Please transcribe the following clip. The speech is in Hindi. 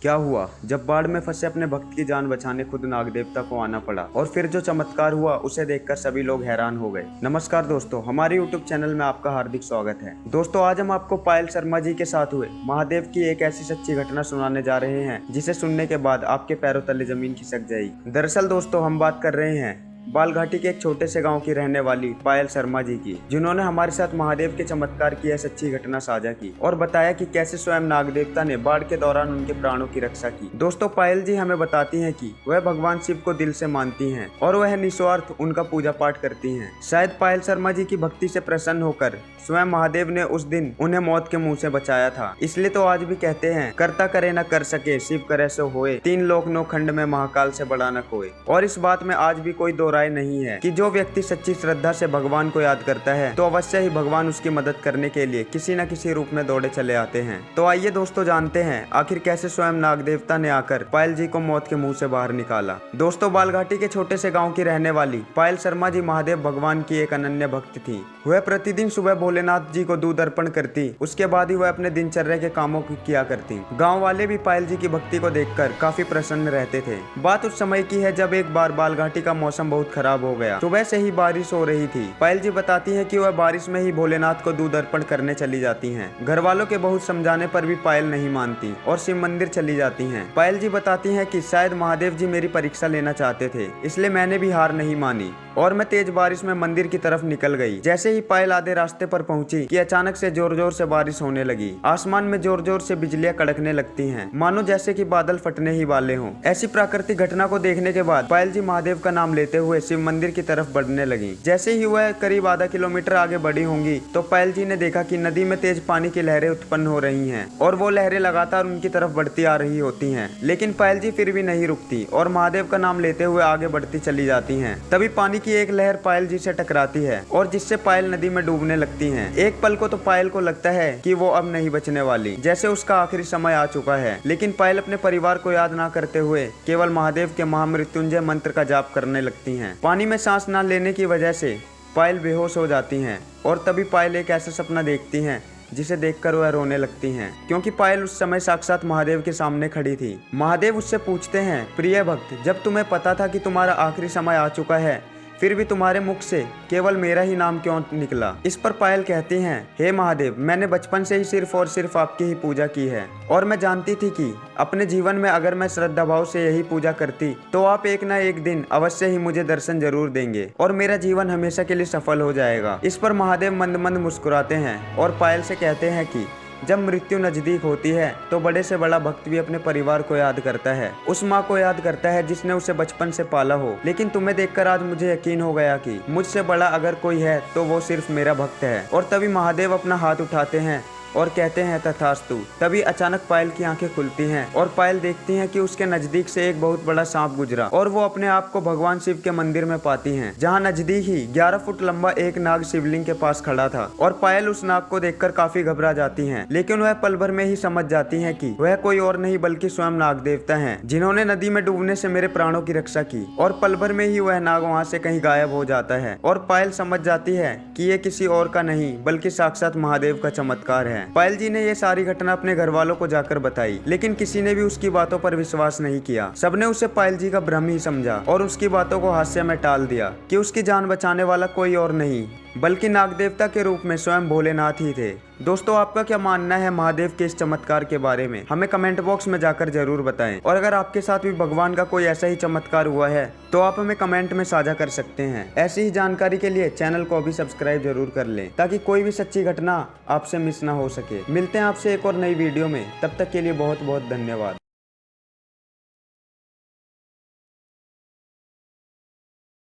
क्या हुआ जब बाढ़ में फंसे अपने भक्त की जान बचाने खुद नाग देवता को आना पड़ा और फिर जो चमत्कार हुआ उसे देखकर सभी लोग हैरान हो गए। नमस्कार दोस्तों, हमारे YouTube चैनल में आपका हार्दिक स्वागत है। दोस्तों, आज हम आपको पायल शर्मा जी के साथ हुए महादेव की एक ऐसी सच्ची घटना सुनाने जा रहे हैं जिसे सुनने के बाद आपके पैरों तले जमीन खिसक जाएगी। दरअसल दोस्तों, हम बात कर रहे हैं बालघाटी के एक छोटे से गांव की रहने वाली पायल शर्मा जी की, जिन्होंने हमारे साथ महादेव के चमत्कार की यह सच्ची घटना साझा की और बताया कि कैसे स्वयं नाग देवता ने बाढ़ के दौरान उनके प्राणों की रक्षा की। दोस्तों, पायल जी हमें बताती हैं कि वह भगवान शिव को दिल से मानती हैं और वह निस्वार्थ उनका पूजा पाठ करती हैं। शायद पायल शर्मा जी की भक्ति से प्रसन्न होकर स्वयं महादेव ने उस दिन उन्हें मौत के मुंह से बचाया था। इसलिए तो आज भी कहते हैं, करता करे न कर सके, शिव करे सो होए, तीन लोक नौ खंड में महाकाल से बड़ा न कोई। और इस बात में आज भी कोई दो राय नहीं है कि जो व्यक्ति सच्ची श्रद्धा से भगवान को याद करता है तो अवश्य ही भगवान उसकी मदद करने के लिए किसी न किसी रूप में दौड़े चले आते हैं। तो आइए दोस्तों, जानते हैं आखिर कैसे स्वयं नाग देवता ने आकर पायल जी को मौत के मुंह से बाहर निकाला। दोस्तों, बालघाटी के छोटे से गाँव की रहने वाली पायल शर्मा जी महादेव भगवान की एक अनन्य भक्त थी। वह प्रतिदिन सुबह भोलेनाथ जी को दूध अर्पण करती, उसके बाद ही वह अपने दिनचर्या के कामों को किया करती। गाँव वाले भी पायल जी की भक्ति को देखकर काफी प्रसन्न रहते थे। बात उस समय की है जब एक बार बालघाटी का मौसम बहुत खराब हो गया। सुबह से ही बारिश हो रही थी। पायल जी बताती हैं कि वह बारिश में ही भोलेनाथ को दूध अर्पण करने चली जाती हैं। घर वालों के बहुत समझाने पर भी पायल नहीं मानती और शिव मंदिर चली जाती हैं। पायल जी बताती हैं कि शायद महादेव जी मेरी परीक्षा लेना चाहते थे, इसलिए मैंने भी हार नहीं मानी और मैं तेज बारिश में मंदिर की तरफ निकल गई। जैसे ही पायल आधे रास्ते पर पहुंची कि अचानक से जोर जोर से बारिश होने लगी। आसमान में जोर जोर से बिजलियां कड़कने लगती हैं, मानो जैसे कि बादल फटने ही वाले हों। ऐसी प्राकृतिक घटना को देखने के बाद पायल जी महादेव का नाम लेते हुए शिव मंदिर की तरफ बढ़ने लगी। जैसे ही वह करीब आधा किलोमीटर आगे बढ़ी होंगी तो पायल जी ने देखा कि नदी में तेज पानी की लहरें उत्पन्न हो रही हैं और वो लहरें लगातार उनकी तरफ बढ़ती आ रही होती हैं। लेकिन पायल जी फिर भी नहीं रुकती और महादेव का नाम लेते हुए आगे बढ़ती चली जाती हैं। तभी पानी की एक लहर पायल जी से टकराती है और जिससे पायल नदी में डूबने लगती हैं। एक पल को तो पायल को लगता है कि वो अब नहीं बचने वाली, जैसे उसका आखिरी समय आ चुका है। लेकिन पायल अपने परिवार को याद ना करते हुए केवल महादेव के महामृत्युंजय मंत्र का जाप करने लगती हैं। पानी में सांस न लेने की वजह से पायल बेहोश हो जाती हैं और तभी पायल एक ऐसा सपना देखती हैं जिसे देखकर वह रोने लगती हैं, क्योंकि पायल उस समय साक्षात महादेव के सामने खड़ी थी। महादेव उससे पूछते हैं, प्रिय भक्त, जब तुम्हें पता था कि तुम्हारा आखिरी समय आ चुका है, फिर भी तुम्हारे मुख से केवल मेरा ही नाम क्यों निकला? इस पर पायल कहती हैं, हे महादेव, मैंने बचपन से ही सिर्फ और सिर्फ आपकी ही पूजा की है और मैं जानती थी कि अपने जीवन में अगर मैं श्रद्धा भाव से यही पूजा करती तो आप एक ना एक दिन अवश्य ही मुझे दर्शन जरूर देंगे और मेरा जीवन हमेशा के लिए सफल हो जाएगा। इस पर महादेव मंद मंद मुस्कुराते हैं और पायल से कहते हैं कि जब मृत्यु नजदीक होती है तो बड़े से बड़ा भक्त भी अपने परिवार को याद करता है, उस माँ को याद करता है जिसने उसे बचपन से पाला हो। लेकिन तुम्हें देखकर आज मुझे यकीन हो गया कि मुझसे बड़ा अगर कोई है तो वो सिर्फ मेरा भक्त है। और तभी महादेव अपना हाथ उठाते हैं और कहते हैं, तथास्तु। तभी अचानक पायल की आंखें खुलती हैं और पायल देखती हैं कि उसके नजदीक से एक बहुत बड़ा सांप गुजरा और वो अपने आप को भगवान शिव के मंदिर में पाती हैं, जहां नजदीक ही 11 फुट लंबा एक नाग शिवलिंग के पास खड़ा था। और पायल उस नाग को देखकर काफी घबरा जाती हैं, लेकिन वह पल भर में ही समझ जाती हैं कि वह कोई और नहीं बल्कि स्वयं नाग देवता हैं, जिन्होंने नदी में डूबने से मेरे प्राणों की रक्षा की। और पल भर में ही वह नाग वहाँ से कहीं गायब हो जाता है और पायल समझ जाती है कि ये किसी और का नहीं बल्कि साक्षात महादेव का चमत्कार है। पायल जी ने ये सारी घटना अपने घर वालों को जाकर बताई, लेकिन किसी ने भी उसकी बातों पर विश्वास नहीं किया। सबने उसे पायल जी का भ्रम ही समझा और उसकी बातों को हास्य में टाल दिया कि उसकी जान बचाने वाला कोई और नहीं बल्कि नाग देवता के रूप में स्वयं भोलेनाथ ही थे। दोस्तों, आपका क्या मानना है महादेव के इस चमत्कार के बारे में? हमें कमेंट बॉक्स में जाकर जरूर बताएं। और अगर आपके साथ भी भगवान का कोई ऐसा ही चमत्कार हुआ है तो आप हमें कमेंट में साझा कर सकते हैं। ऐसी ही जानकारी के लिए चैनल को अभी सब्सक्राइब जरूर कर लें ताकि कोई भी सच्ची घटना आपसे मिस ना हो सके। मिलते हैं आपसे एक और नई वीडियो में, तब तक के लिए बहुत बहुत धन्यवाद।